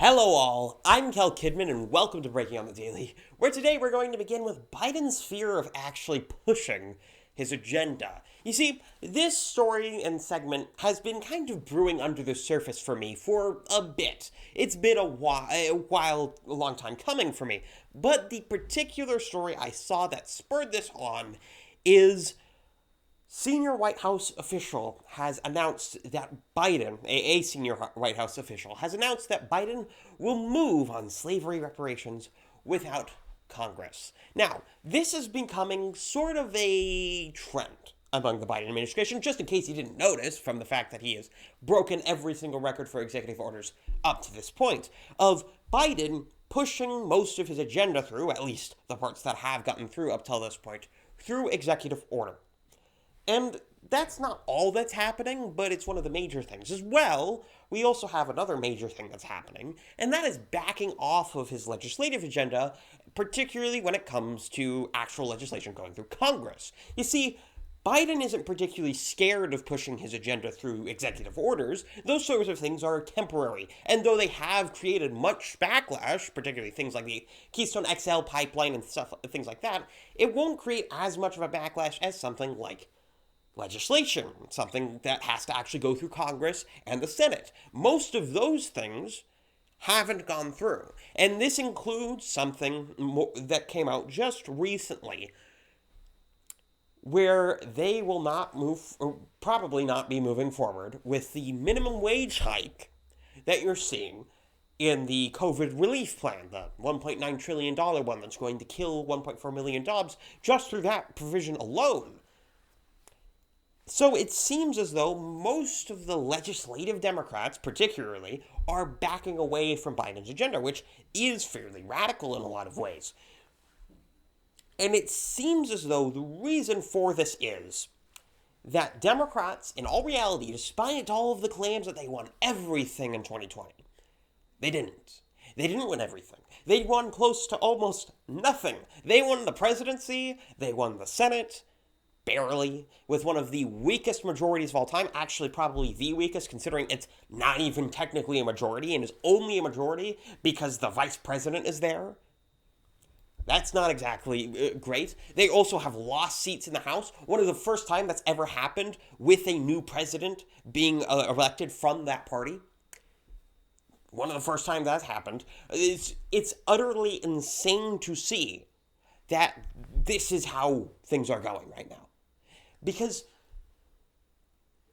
Hello all, I'm Kel Kidman and welcome to Breaking on the Daily, where today we're going to begin with Biden's fear of actually pushing his agenda. You see, this story and segment has been kind of brewing under the surface for me for a bit. It's been a long time coming for me, but the particular story I saw that spurred this on is senior White House official has announced that Biden, a senior White House official, has announced that Biden will move on slavery reparations without Congress. Now, this is becoming sort of a trend among the Biden administration, just in case you didn't notice from the fact that he has broken every single record for executive orders up to this point, of Biden pushing most of his agenda through, at least the parts that have gotten through up till this point, through executive order. And that's not all that's happening, but it's one of the major things. As well, we also have another major thing that's happening, and that is backing off of his legislative agenda, particularly when it comes to actual legislation going through Congress. You see, Biden isn't particularly scared of pushing his agenda through executive orders. Those sorts of things are temporary. And though they have created much backlash, particularly things like the Keystone XL pipeline and things like that, it won't create as much of a backlash as something like legislation, something that has to actually go through Congress and the Senate. Most of those things haven't gone through. And this includes something that came out just recently, where they will not move, or probably not be moving forward with the minimum wage hike that you're seeing in the COVID relief plan, the $1.9 trillion one that's going to kill 1.4 million jobs just through that provision alone. So it seems as though most of the legislative Democrats, particularly, are backing away from Biden's agenda, which is fairly radical in a lot of ways. And it seems as though the reason for this is that Democrats, in all reality, despite all of the claims that they won everything in 2020, they didn't. They didn't win everything. They won close to almost nothing. They won the presidency, they won the Senate, barely, with one of the weakest majorities of all time, actually probably the weakest, considering it's not even technically a majority and is only a majority because the vice president is there. That's not exactly great. They also have lost seats in the House. One of the first time that's ever happened with a new president being elected from that party. One of the first times that's happened. It's utterly insane to see that this is how things are going right now. Because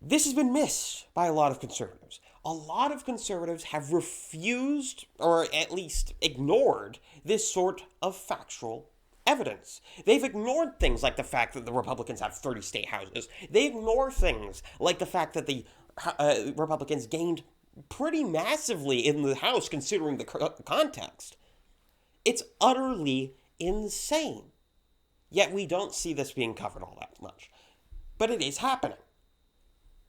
this has been missed by a lot of conservatives. A lot of conservatives have refused, or at least ignored, this sort of factual evidence. They've ignored things like the fact that the Republicans have 30 state houses. They ignore things like the fact that the Republicans gained pretty massively in the House, considering the context. It's utterly insane. Yet we don't see this being covered all that much. But it is happening.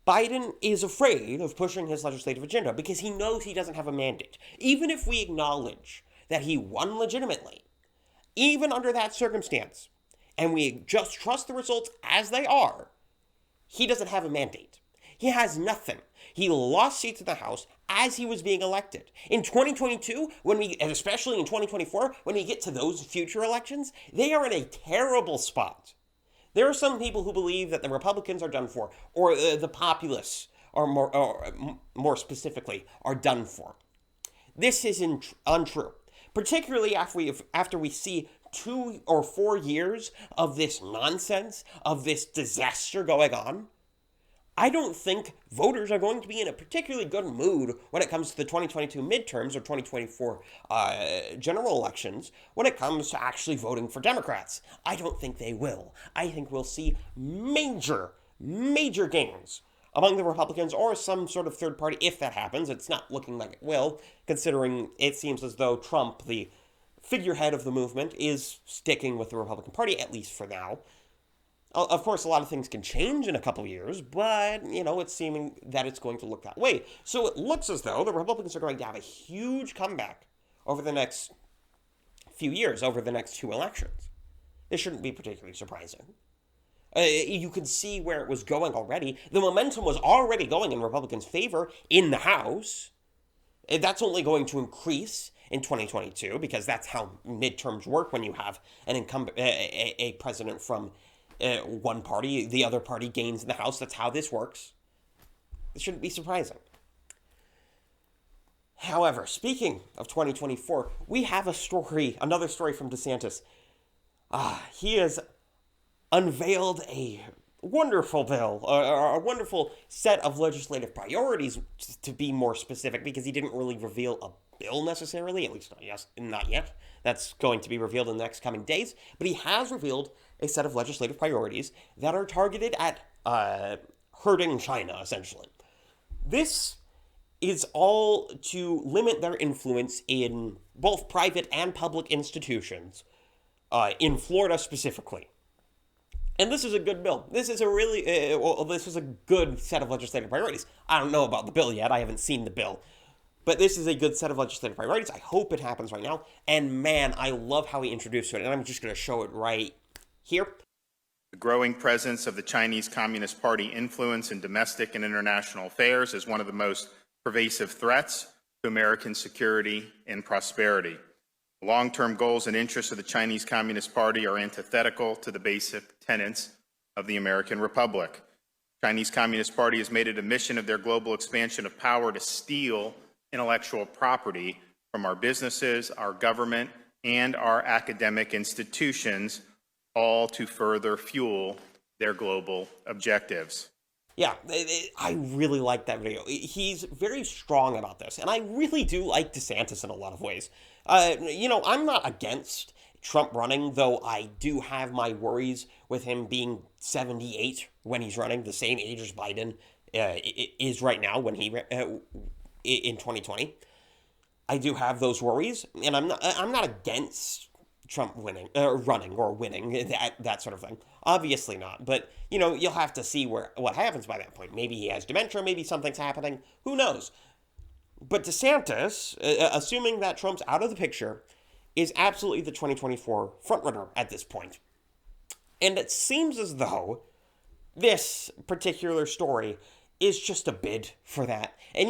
Biden is afraid of pushing his legislative agenda because he knows he doesn't have a mandate. Even if we acknowledge that he won legitimately, even under that circumstance, and we just trust the results as they are, he doesn't have a mandate. He has nothing. He lost seats in the House as he was being elected. In 2022, and especially in 2024, when we get to those future elections, they are in a terrible spot. There are some people who believe that the Republicans are done for, or the populists, or more specifically, are done for. This is untrue, particularly after we see 2 or 4 years of this nonsense, of this disaster going on. I don't think voters are going to be in a particularly good mood when it comes to the 2022 midterms or 2024 general elections when it comes to actually voting for Democrats. I don't think they will. I think we'll see major gains among the Republicans or some sort of third party if that happens. It's not looking like it will, considering it seems as though Trump, the figurehead of the movement, is sticking with the Republican Party, at least for now. Of course, a lot of things can change in a couple of years, but, it's seeming that it's going to look that way. So it looks as though the Republicans are going to have a huge comeback over the next few years, over the next 2 elections. This shouldn't be particularly surprising. You can see where it was going already. The momentum was already going in Republicans' favor in the House. That's only going to increase in 2022 because that's how midterms work when you have an incumbent, a president from one party, the other party gains in the House. That's how this works. It shouldn't be surprising. However, speaking of 2024, we have another story from DeSantis. He has unveiled a wonderful bill, a wonderful set of legislative priorities, to be more specific, because he didn't really reveal a bill necessarily, at least not yet. That's going to be revealed in the next coming days. But he has revealed a set of legislative priorities that are targeted at hurting China, essentially. This is all to limit their influence in both private and public institutions, in Florida specifically. And this is a good bill. This is this is a good set of legislative priorities. I don't know about the bill yet. I haven't seen the bill. But this is a good set of legislative priorities. I hope it happens right now. And man, I love how he introduced it. And I'm just going to show it right here. The growing presence of the Chinese Communist Party influence in domestic and international affairs is one of the most pervasive threats to American security and prosperity. The long-term goals and interests of the Chinese Communist Party are antithetical to the basic tenets of the American Republic. The Chinese Communist Party has made it a mission of their global expansion of power to steal intellectual property from our businesses, our government, and our academic institutions, all to further fuel their global objectives. Yeah, I really like that video. He's very strong about this, and I really do like DeSantis in a lot of ways. I'm not against Trump running, though I do have my worries with him being 78 when he's running, the same age as Biden is right now when he in 2020. I do have those worries, and I'm not against Trump running or winning, that sort of thing. Obviously not, but you'll have to see what happens by that point. Maybe he has dementia, maybe something's happening, who knows? But DeSantis, assuming that Trump's out of the picture, is absolutely the 2024 frontrunner at this point. And it seems as though this particular story is just a bid for that. And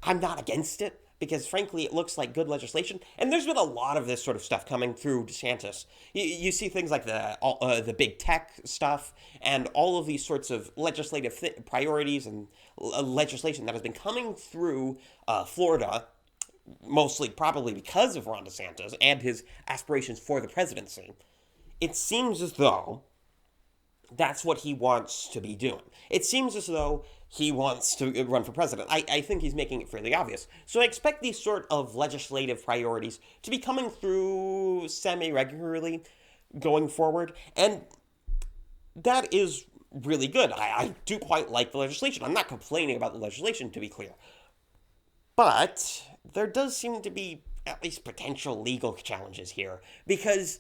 I'm not against it, because frankly, it looks like good legislation. And there's been a lot of this sort of stuff coming through DeSantis. You see things like the big tech stuff and all of these sorts of legislative priorities and legislation that has been coming through Florida, mostly probably because of Ron DeSantis and his aspirations for the presidency. It seems as though that's what he wants to be doing. It seems as though he wants to run for president. I think he's making it fairly obvious. So I expect these sort of legislative priorities to be coming through semi-regularly going forward. And that is really good. I do quite like the legislation. I'm not complaining about the legislation, to be clear. But there does seem to be at least potential legal challenges here, because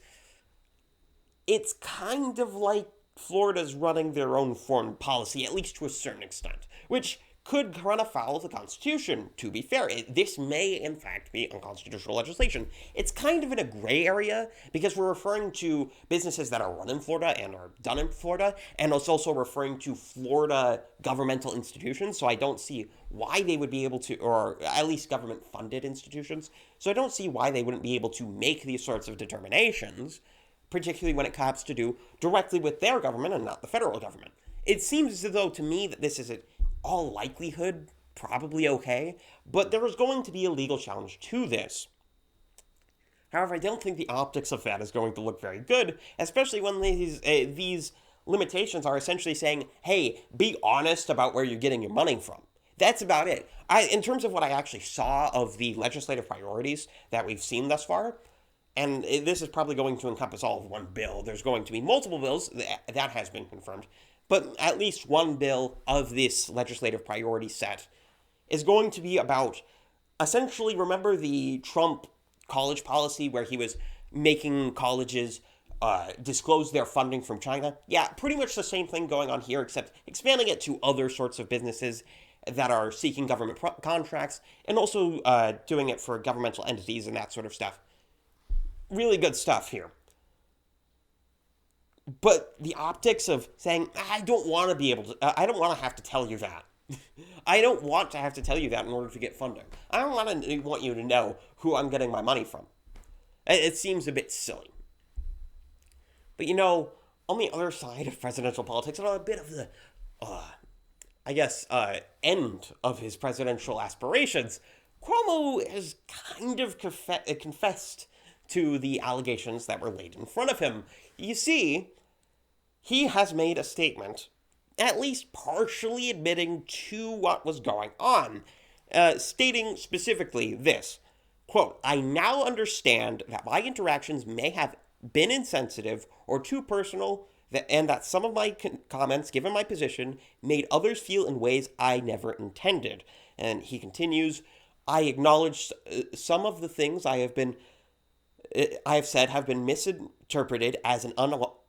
it's kind of like Florida's running their own foreign policy, at least to a certain extent, which could run afoul of the Constitution, to be fair. This may, in fact, be unconstitutional legislation. It's kind of in a gray area, because we're referring to businesses that are run in Florida and are done in Florida, and it's also referring to Florida governmental institutions, so I don't see why they would be able to, or at least government-funded institutions, so I don't see why they wouldn't be able to make these sorts of determinations, particularly when it comes to do directly with their government and not the federal government. It seems as though to me that this is in all likelihood probably okay, but there is going to be a legal challenge to this. However, I don't think the optics of that is going to look very good, especially when these limitations are essentially saying, hey, be honest about where you're getting your money from. That's about it. In terms of what I actually saw of the legislative priorities that we've seen thus far, and this is probably going to encompass all of one bill. There's going to be multiple bills, that has been confirmed, but at least one bill of this legislative priority set is going to be about, essentially, remember the Trump college policy where he was making colleges disclose their funding from China? Yeah, pretty much the same thing going on here, except expanding it to other sorts of businesses that are seeking government contracts, and also doing it for governmental entities and that sort of stuff. Really good stuff here. But the optics of saying, I don't want to be able to, I don't want to have to tell you that. I don't want to have to tell you that in order to get funding. I don't want you to know who I'm getting my money from. It seems a bit silly. But on the other side of presidential politics, on a bit of the, end of his presidential aspirations, Cuomo has kind of confessed to the allegations that were laid in front of him. You see, he has made a statement, at least partially admitting to what was going on, stating specifically this, quote, "I now understand that my interactions may have been insensitive or too personal, and that some of my comments, given my position, made others feel in ways I never intended." And he continues, "I acknowledge some of the things I have said have been misinterpreted as an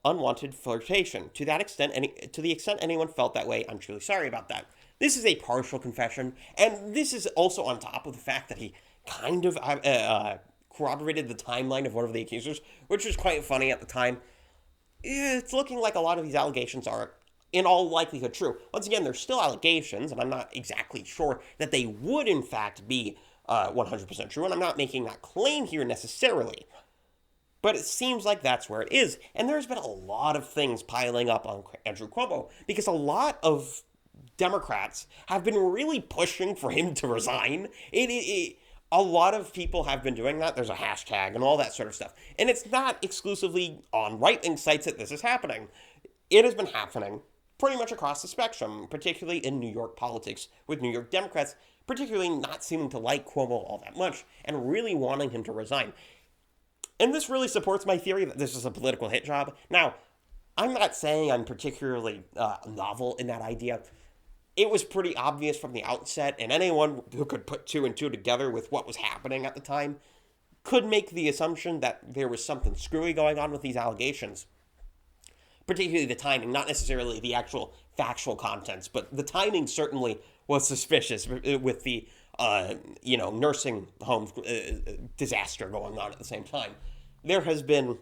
unwanted flirtation. To the extent anyone felt that way, I'm truly sorry about that." This is a partial confession, and this is also on top of the fact that he kind of corroborated the timeline of one of the accusers, which was quite funny at the time. It's looking like a lot of these allegations are, in all likelihood, true. Once again, they're still allegations, and I'm not exactly sure that they would, in fact, be 100% true, and I'm not making that claim here necessarily. But it seems like that's where it is. And there's been a lot of things piling up on Andrew Cuomo, because a lot of Democrats have been really pushing for him to resign. A lot of people have been doing that. There's a hashtag and all that sort of stuff. And it's not exclusively on right-wing sites that this is happening. It has been happening pretty much across the spectrum, particularly in New York politics, with New York Democrats particularly not seeming to like Cuomo all that much and really wanting him to resign. And this really supports my theory that this is a political hit job. Now, I'm not saying I'm particularly novel in that idea. It was pretty obvious from the outset, and anyone who could put two and two together with what was happening at the time could make the assumption that there was something screwy going on with these allegations. Particularly the timing, not necessarily the actual factual contents, but the timing certainly was suspicious with the, nursing home disaster going on at the same time. There has been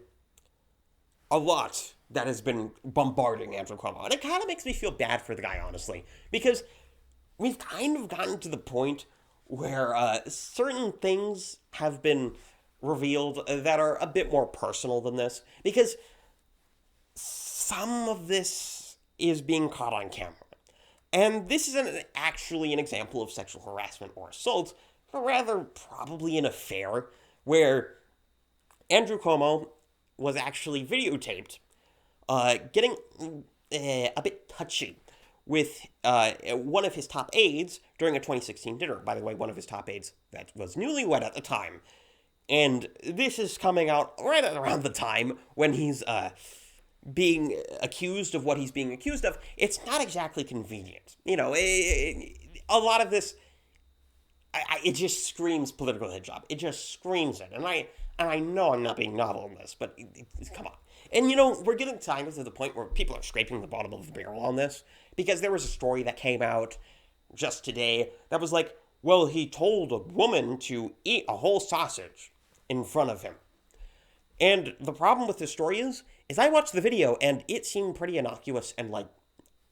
a lot that has been bombarding Andrew Cuomo, and it kind of makes me feel bad for the guy, honestly, because we've kind of gotten to the point where certain things have been revealed that are a bit more personal than this, because some of this is being caught on camera. And this isn't actually an example of sexual harassment or assault, but rather probably an affair where Andrew Cuomo was actually videotaped getting a bit touchy with one of his top aides during a 2016 dinner. By the way, one of his top aides that was newlywed at the time. And this is coming out right around the time when he's being accused of what he's being accused of. It's not exactly convenient. A lot of this, it just screams political hit job. It just screams it. And I know I'm not being novel in this, but come on. And we're getting kind of to the point where people are scraping the bottom of the barrel on this, because there was a story that came out just today that was like, well, he told a woman to eat a whole sausage in front of him. And the problem with this story is I watched the video and it seemed pretty innocuous and like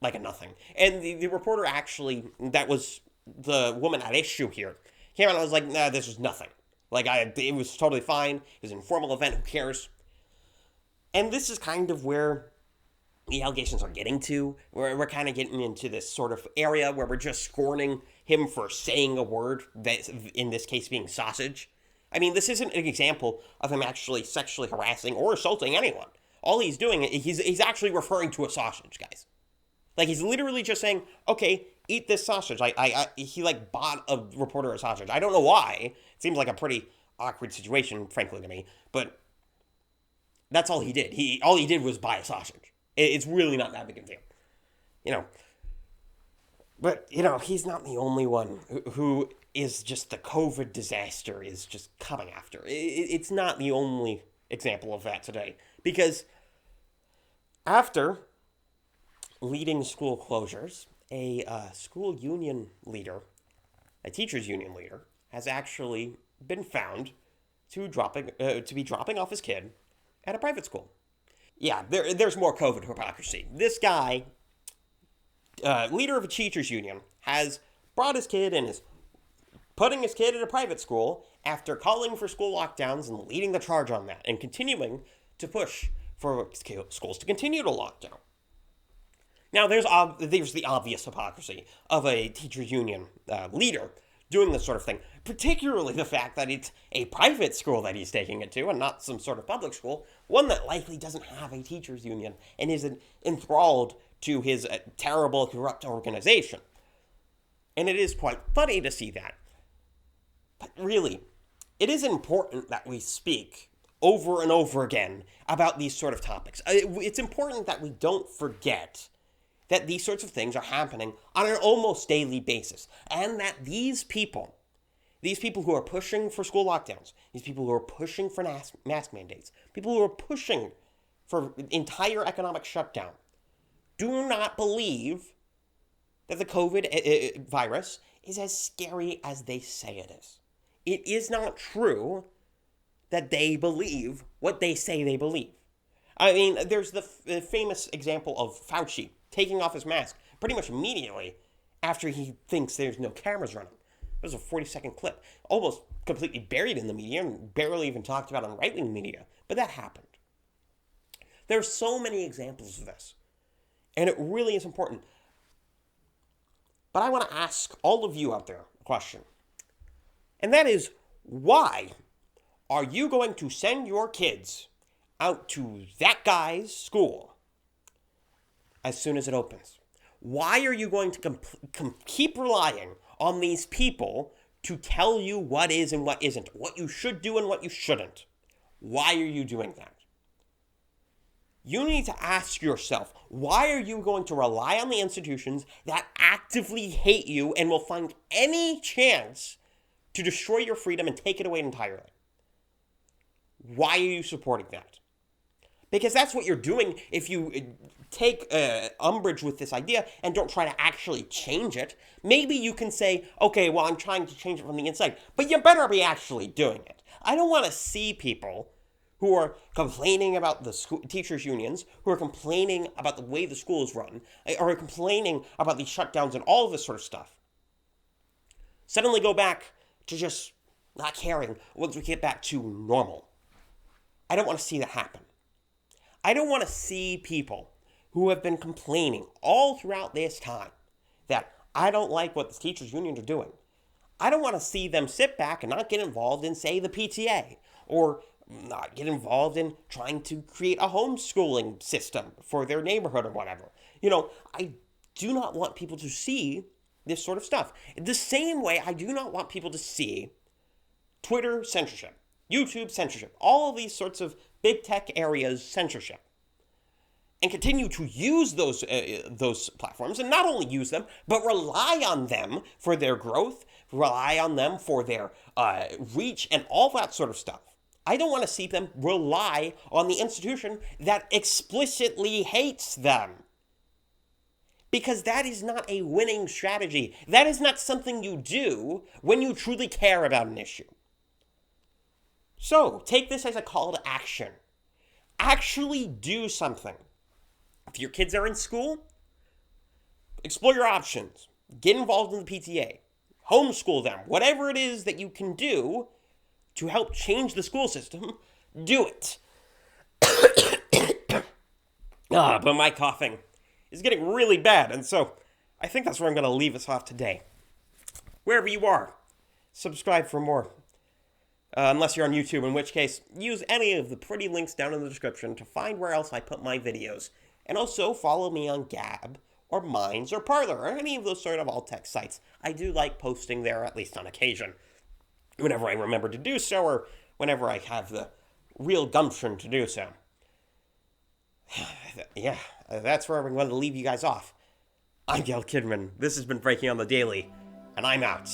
a nothing. And the reporter actually, that was the woman at issue here, came out and was like, nah, this was nothing. It was totally fine. It was an informal event. Who cares? And this is kind of where the allegations are getting to. We're kind of getting into this sort of area where we're just scorning him for saying a word, that in this case being sausage. I mean, this isn't an example of him actually sexually harassing or assaulting anyone. All he's doing, he's actually referring to a sausage, guys. He's literally just saying, okay, eat this sausage. He bought a reporter a sausage. I don't know why. It seems like a pretty awkward situation, frankly, to me. But that's all he did. All he did was buy a sausage. It's really not that big of a deal. But, he's not the only one who is just the COVID disaster is just coming after. It's not the only example of that today. Because after leading school closures, a school union leader, a teachers union leader, has actually been found to be dropping off his kid at a private school. Yeah, there's more COVID hypocrisy. This guy leader of a teachers union has brought his kid and is putting his kid in a private school after calling for school lockdowns and leading the charge on that and continuing to push for schools to continue to lock down. Now, there's the obvious hypocrisy of a teachers union leader doing this sort of thing, particularly the fact that it's a private school that he's taking it to and not some sort of public school, one that likely doesn't have a teachers union and is enthralled to his terrible, corrupt organization. And it is quite funny to see that. But really, it is important that we speak over and over again about these sort of topics. It's important that we don't forget that these sorts of things are happening on an almost daily basis, and that these people who are pushing for school lockdowns, these people who are pushing for mask mandates, people who are pushing for entire economic shutdown, do not believe that the COVID virus is as scary as they say it is. It is not true that they believe what they say they believe. I mean, there's the famous example of Fauci taking off his mask pretty much immediately after he thinks there's no cameras running. It was a 40-second clip, almost completely buried in the media and barely even talked about on right-wing media, but that happened. There's so many examples of this, and it really is important. But I want to ask all of you out there a question, and that is, why are you going to send your kids out to that guy's school as soon as it opens? Why are you going to keep relying on these people to tell you what is and what isn't, what you should do and what you shouldn't? Why are you doing that? You need to ask yourself, why are you going to rely on the institutions that actively hate you and will find any chance to destroy your freedom and take it away entirely? Why are you supporting that? Because that's what you're doing if you take umbrage with this idea and don't try to actually change it. Maybe you can say, okay, well, I'm trying to change it from the inside, but you better be actually doing it. I don't want to see people who are complaining about the teachers' unions, who are complaining about the way the school is run, or complaining about these shutdowns and all of this sort of stuff, suddenly go back to just not caring once we get back to normal. I don't want to see that happen. I don't want to see people who have been complaining all throughout this time that I don't like what the teachers' unions are doing. I don't want to see them sit back and not get involved in, say, the PTA, or not get involved in trying to create a homeschooling system for their neighborhood or whatever. I do not want people to see this sort of stuff. The same way I do not want people to see Twitter censorship, YouTube censorship, all of these sorts of big tech areas censorship, and continue to use those platforms, and not only use them, but rely on them for their growth, rely on them for their reach, and all that sort of stuff. I don't want to see them rely on the institution that explicitly hates them. Because that is not a winning strategy. That is not something you do when you truly care about an issue. So, take this as a call to action. Actually do something. If your kids are in school, explore your options. Get involved in the PTA. Homeschool them. Whatever it is that you can do to help change the school system, do it. But my coughing is getting really bad, and so I think that's where I'm going to leave us off today. Wherever you are, subscribe for more. Unless you're on YouTube, in which case, use any of the pretty links down in the description to find where else I put my videos. And also follow me on Gab, or Minds, or Parler, or any of those sort of alt-text sites. I do like posting there, at least on occasion, whenever I remember to do so, or whenever I have the real gumption to do so. Yeah, that's where I'm going to leave you guys off. I'm Gail Kidman. This has been Breaking on the Daily, and I'm out.